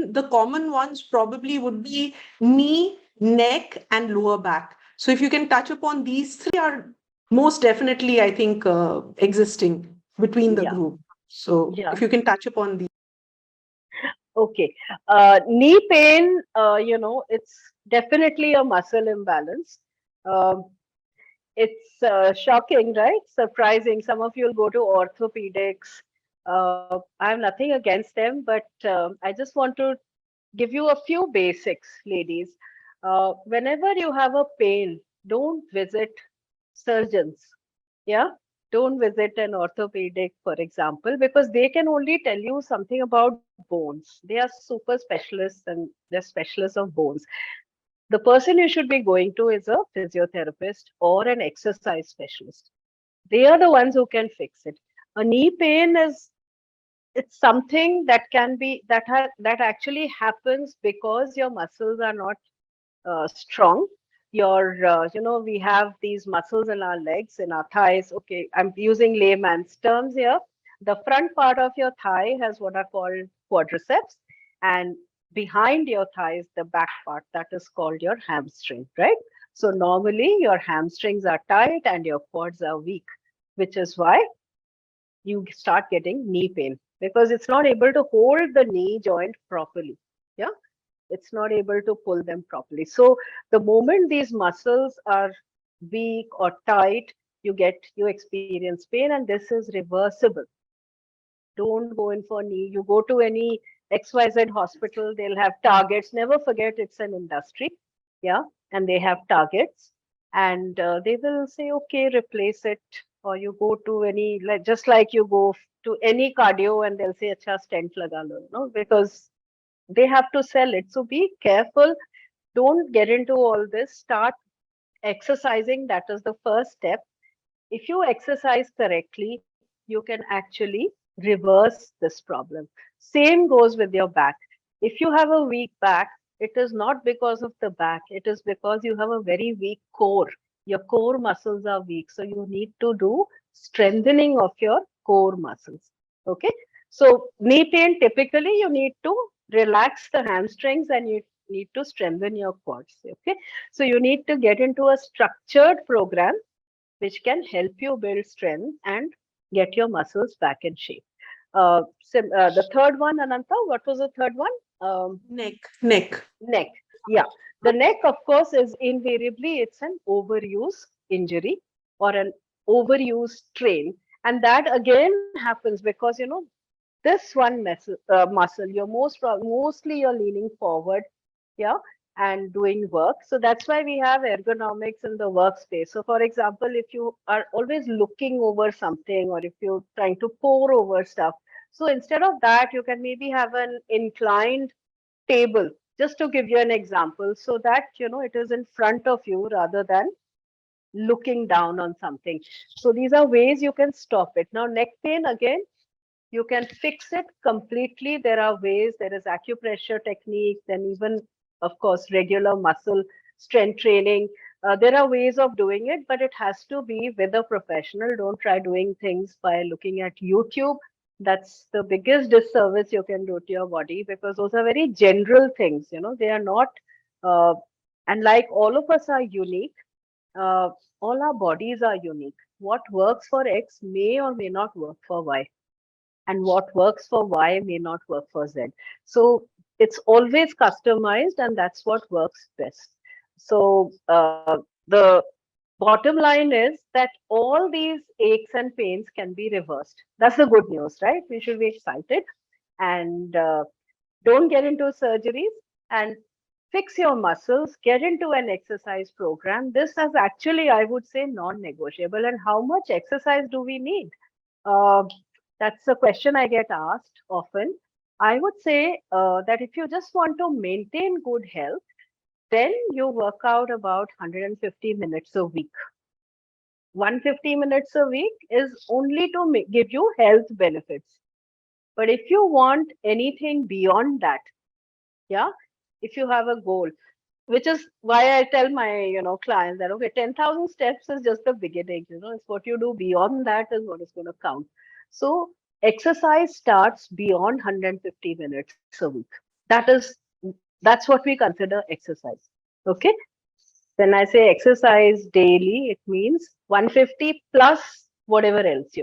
again, the common ones probably would be knee, neck, and lower back. So if you can touch upon these three are most definitely, I think, existing between the Yeah, group. So yeah. if you can touch upon these. Okay. Knee pain, it's definitely a muscle imbalance. Um, it's shocking, right? Surprising. Some of you will go to orthopedics. I have nothing against them, but I just want to give you a few basics, ladies. Whenever you have a pain, don't visit surgeons. Yeah. Don't visit an orthopedic, for example, because they can only tell you something about bones. They are super specialists and they're specialists of bones. The person you should be going to is a physiotherapist or an exercise specialist. They are the ones who can fix it. A knee pain is it's something that can be that actually happens because your muscles are not strong. We have these muscles in our legs, in our thighs. Okay, I'm using layman's terms here. The front part of your thigh has what are called quadriceps, and behind your thighs, the back part, that is called your hamstring, right? So normally your hamstrings are tight and your quads are weak, which is why you start getting knee pain because it's not able to hold the knee joint properly. Yeah, it's not able to pull them properly. So the moment these muscles are weak or tight, you experience pain, and this is reversible. Don't go in for knee. You go to any XYZ hospital, they'll have targets. Never forget it's an industry. Yeah. And they have targets. And they will say, okay, replace it. Or you go to any, like just like you go to any cardio and they'll say, acha, stent laga lo, no? Because they have to sell it. So be careful. Don't get into all this. Start exercising. That is the first step. If you exercise correctly, you can actually reverse this problem. Same goes with your back. If you have a weak back, it is not because of the back, it is because you have a very weak core. Your core muscles are weak. So you need to do strengthening of your core muscles. Okay. So knee pain, typically you need to relax the hamstrings and you need to strengthen your quads. Okay. So you need to get into a structured program which can help you build strength and get your muscles back in shape. The third one, Ananta, what was the third one? Neck. Neck. Yeah. The neck, of course, is invariably it's an overuse injury or an overuse strain. And that again happens because, this one muscle, mostly you're leaning forward, yeah, and doing work. So that's why we have ergonomics in the workspace. So for example, if you are always looking over something or if you're trying to pore over stuff, so instead of that, you can maybe have an inclined table, just to give you an example, so that it is in front of you rather than looking down on something. So these are ways you can stop it. Now, neck pain, again, you can fix it completely. There are ways, there is acupressure techniques, and even, of course, regular muscle strength training. There are ways of doing it, but it has to be with a professional. Don't try doing things by looking at YouTube. That's the biggest disservice you can do to your body because those are very general things. They are not, uh, and like all of us are unique, uh, all our bodies are unique. What works for X may or may not work for Y, and what works for Y may not work for Z. So it's always customized, and that's what works best. So the bottom line is that all these aches and pains can be reversed. That's the good news, right? We should be excited and don't get into surgeries and fix your muscles, get into an exercise program. This is actually, I would say, non-negotiable. And how much exercise do we need? Uh, that's a question I get asked often. I would say that if you just want to maintain good health, then you work out about 150 minutes a week. 150 minutes a week is only to give you health benefits. But if you want anything beyond that, yeah, if you have a goal, which is why I tell my clients that okay, 10,000 steps is just the beginning. It's what you do beyond that is what is going to count. So exercise starts beyond 150 minutes a week. that's what we consider exercise. Okay. When I say exercise daily, it means 150 plus whatever else you're